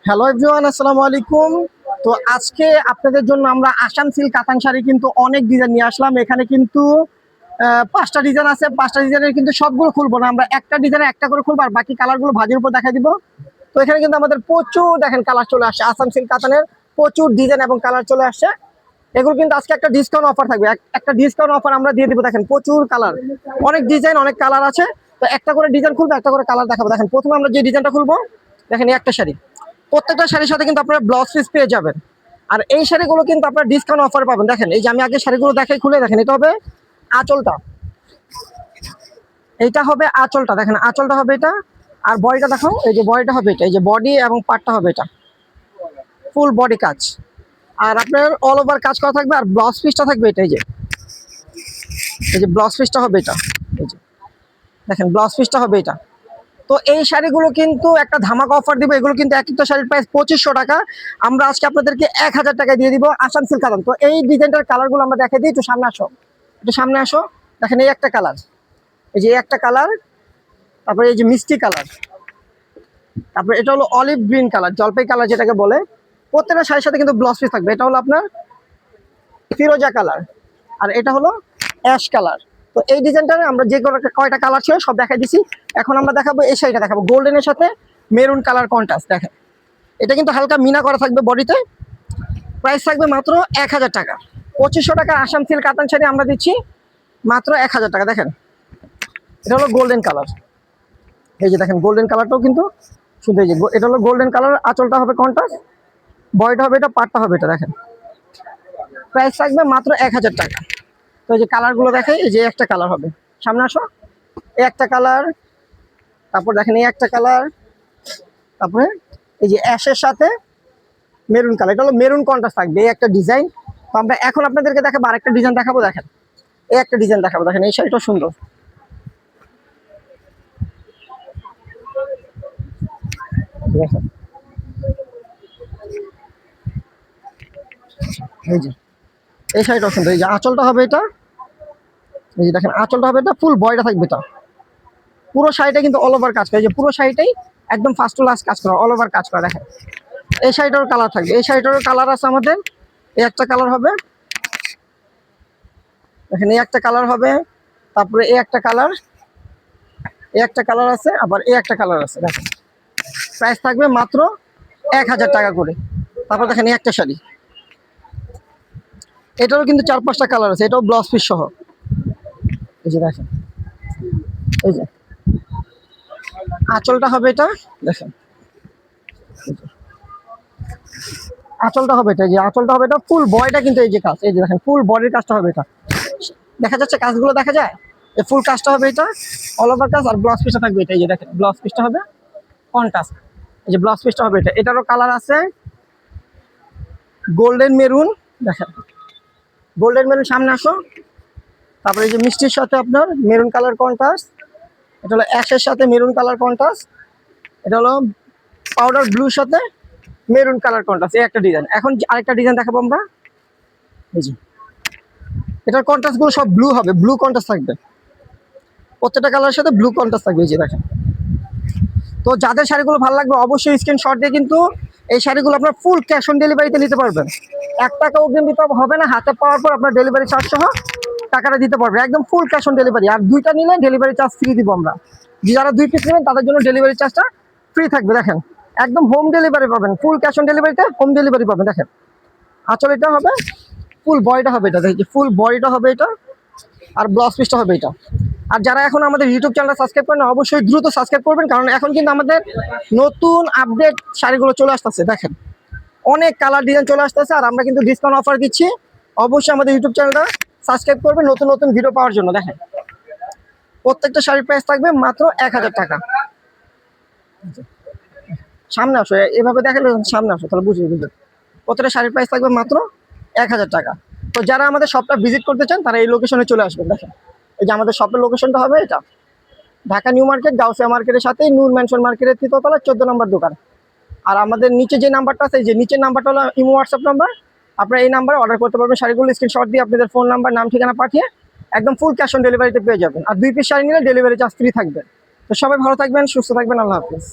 Hello everyone, আসসালামু আলাইকুম। তো আজকে আপনাদের জন্য আমরা আসাম সিল্ক কাতান শাড়ি কিন্তু অনেক ডিজাইন নিয়ে আসলাম। এখানে কিন্তু 5টা ডিজাইন আছে। 5টা ডিজাইনের কিন্তু সবগুলো খুলবো না, আমরা একটা ডিজাইনে একটা করে খুলবো আর বাকি কালারগুলো ভাজির উপর দেখা দিব। তো এখানে কিন্তু আমাদের প্রচুর দেখেন কালার চলে আসছে। আসাম সিল্ক কাতানের প্রচুর ডিজাইন এবং কালার চলে আসছে। এগুলো কিন্তু আজকে একটা ডিসকাউন্ট অফার থাকবে, একটা ডিসকাউন্ট অফার আমরা দিয়ে দিব। দেখেন প্রচুর কালার, অনেক ডিজাইন, অনেক কালার আছে। তো একটা করে ডিজাইন খুলবো, একটা করে কালার দেখাবো। দেখেন প্রথমে আমরা যে ডিজাইনটা খুলবো, দেখেন এই একটা শাড়ি, প্রত্যেকটা শাড়ির সাথে কিন্তু আপনারা ব্লাউজ পিস পেয়ে যাবেন। আর এই শাড়িগুলো কিন্তু আপনারা ডিসকাউন্ট অফার পাবেন। দেখেন এই যে আমি আগে শাড়িগুলো দেখাই, খুলে দেখেন। এটা হবে আঁচলটা, এইটা হবে আঁচলটা, দেখেন আঁচলটা হবে এটা। আর বডিটা দেখো, এই যে বডিটা হবে এটা, এই যে বডি এবং পাটটা হবে এটা, ফুল বডি কাজ। আর আপনার অল ওভার কাজ করা থাকবে। আর ব্লাউজ পিসটা থাকবে এটা, এই যে ব্লাউজ পিসটা হবে এটা, এই যে দেখেন ব্লাউজ পিসটা হবে এটা। তো এই শাড়িগুলো কিন্তু একটা ধামাকা অফার দিব। এগুলো কিন্তু এক একটা শাড়ির প্রাইস 2500 টাকা। আমরা আজকে আপনাদেরকে 1000 টাকায় দিয়ে দিব আসাম সিল্ক কাতান। তো এই ডিজাইনটার কালারগুলো আমরা দেখে দিই। একটু সামনে আসো, একটু সামনে আসো। দেখেন এই একটা কালার, এই যে একটা কালার, তারপরে এই যে মিষ্টি কালার, তারপরে এটা হলো অলিভ গ্রিন কালার, জলপাই কালার যেটাকে বলে। প্রত্যেকটা শাড়ির সাথে কিন্তু ব্লাউজ পিস থাকবে। এটা হলো আপনার ফিরোজা কালার, আর এটা হলো অ্যাশ কালার। তো এই ডিজাইনটার আমরা যে কয়টা কালার ছিল সব দেখাই দিছি। এখন আমরা দেখাবো এই শাড়িটা, দেখাবো গোল্ডেনের সাথে মেরুন কালার কন্ট্রাস্ট। দেখেন এটা কিন্তু হালকা মিনা করা থাকবে বডিতে। প্রাইস থাকবে মাত্র 1000 টাকা। 2500 টাকা আসাম সিল্ক কাতান শাড়ি আমরা দিচ্ছি মাত্র 1000 টাকা। দেখেন এটা হলো গোল্ডেন কালার, এই যে দেখেন গোল্ডেন কালারটাও কিন্তু শুধু এই যে এটা হলো গোল্ডেন কালার। আঁচলটা হবে কন্ট্রাস্ট, বডিটা হবে এটা, পাটটা হবে এটা। দেখেন প্রাইস থাকবে মাত্র 1000 টাকা। তো এই যে কালারগুলো দেখে, এই যে একটা কালার হবে, সামনে আসো, এই একটা কালার, তারপর দেখেন এই একটা কালার, তারপরে এই যে অ্যাশের সাথে মেরুন কালার, এটা হলো মেরুন কন্ট্রাস্ট থাকবে, এই একটা ডিজাইন। তো আমরা এখন আপনাদেরকে দেখাবো আরেকটা ডিজাইন দেখাবো। দেখেন এই একটা ডিজাইন দেখাবো, দেখেন এই শাড়িটা সুন্দর। দেখেন এই যে এই শাড়িটা সুন্দর। এই যে আঁচলটা হবে এটা, এই যে দেখেন আঁচলটা হবে এটা, ফুল বয়টা থাকবে এটা। পুরো শাড়িটা কিন্তু অল ওভার কাজ করে, এই যে পুরো শাড়িটাই একদম ফার্স্ট টু লাস্ট কাজ করা, অল ওভার কাজ করা। দেখেন এই শাড়িটারও কালার থাকবে, এই শাড়িটারও কালার আছে আমাদের। এই একটা কালার হবে, দেখেন এই একটা কালার হবে, তারপরে এই একটা কালার, এই একটা কালার আছে, আবার এই একটা কালার আছে। দেখেন প্রাইস থাকবে মাত্র 1000 টাকা করে। তারপর দেখেন এই একটা শাড়ি, এটারও কিন্তু 4-5টা কালার আছে, এটাও ব্লাউজ পিস সহ। এই যে দেখেন, এই যে আঁচলটা হবে এটা, দেখেন আঁচলটা হবে এটা, যে আঁচলটা হবে এটা, ফুল বডিটা কিন্তু এই যে কাজ, এই যে দেখেন ফুল বডির কাজটা হবে এটা। দেখা যাচ্ছে কাজগুলো দেখা যায়, এই ফুল কাজটা হবে এটা, অল ওভার কাজ। আর ব্লাউজ পিসটা থাকবে এটা, এই যে দেখেন ব্লাউজ পিসটা হবে কন্ট্রাস্ট, এই যে ব্লাউজ পিসটা হবে এটা। এটারও কালার আছে গোল্ডেন মেরুন, দেখেন গোল্ডেন মেরুন, সামনে আসো। তারপরে এই যে মিষ্টির সাথে আপনার মেরুন কালার কন্ট্রাস্ট, এটা হলো অ্যাশের সাথে মেরুন কালার কন্ট্রাস্ট, এটা হলো পাউডার ব্লুর সাথে মেরুন কালার কন্ট্রাস্ট। এই একটা ডিজাইন। এখন আরেকটা ডিজাইন দেখাবো আমরা, এই যে এটার কন্ট্রাস্ট গুলো সব ব্লু হবে, ব্লু কন্ট্রাস্ট থাকবে, প্রত্যেকটা কালারের সাথে ব্লু কন্ট্রাস্ট থাকবে। এই যে দেখেন। তো যাদের শাড়িগুলো ভালো লাগবে অবশ্যই স্ক্রিনশট দিয়ে কিন্তু এই শাড়িগুলো আপনার ফুল ক্যাশ অন ডেলিভারিতে নিতে পারবেন। 1 টাকা অগ্রিম দিতে হবে না, হাতে পাওয়ার পর আপনার ডেলিভারি চার্জ সহ টাকাটা দিতে পারবেন, একদম ফুল ক্যাশ অন ডেলিভারি। আর 2টা নিলে ডেলিভারি চার্জ ফ্রি দিব আমরা। যারা 2 পিস নেবেন তাদের জন্য ডেলিভারি চার্জটা ফ্রি থাকবে। দেখেন একদম হোম ডেলিভারি পাবেন, ফুল ক্যাশ অন ডেলিভারিতে হোম ডেলিভারি পাবেন। দেখেন আঁচল এটা হবে, ফুল বডিটা হবে এটা, দেখি ফুল বডিটা হবে এটা, আর ব্লাউজ পিসটা হবে এটা। আর যারা এখন আমাদের ইউটিউব চ্যানেলটা সাবস্ক্রাইব করেন অবশ্যই দ্রুত সাবস্ক্রাইব করবেন, কারণ এখন কিন্তু আমাদের নতুন আপডেট শাড়িগুলো চলে আসতেছে। দেখেন অনেক কালার ডিজাইন চলে আসতেছে, আর আমরা কিন্তু ডিসকাউন্ট অফার দিচ্ছি। অবশ্যই আমাদের ইউটিউব চ্যানেলটা সাবস্ক্রাইব করবেন নতুন নতুন ভিডিও পাওয়ার জন্য। দেখেন প্রত্যেকটা শাড়ির প্রাইস থাকবে মাত্র 1000 টাকা। সামনে আসো, এভাবে দেখালে সামনে আসো, তাহলে বুঝবে। প্রত্যেকটা শাড়ির প্রাইস থাকবে মাত্র 1000 টাকা। তো যারা আমাদের শপটা ভিজিট করতে চান তারা এই লোকেশনে চলে আসবেন। দেখেন এই যে আমাদের শপের লোকেশনটা হবে এটা, ঢাকা নিউ মার্কেট, গাউসিয়া মার্কেটের সাথে নূর ম্যানশন মার্কেটের 3তলা 14 নম্বর দোকান। আর আমাদের নিচে যে নাম্বারটা আছে, যে নিচের নাম্বারটা হলো ইমো হোয়াটসঅ্যাপ নাম্বার। আপনারা এই নাম্বারে অর্ডার করতে পারবেন শাড়িগুলো, স্ক্রিনশট দিয়ে আপনাদের ফোন নাম্বার, নাম, ঠিকানা পাঠিয়ে একদম ফুল ক্যাশ অন ডেলিভারিতে পেয়ে যাবেন। আর 2 পিস শাড়ি নিলে ডেলিভারি চার্জ ফ্রি থাকবে। তো সবাই ভালো থাকবেন, সুস্থ থাকবেন, আল্লাহ হাফিজ।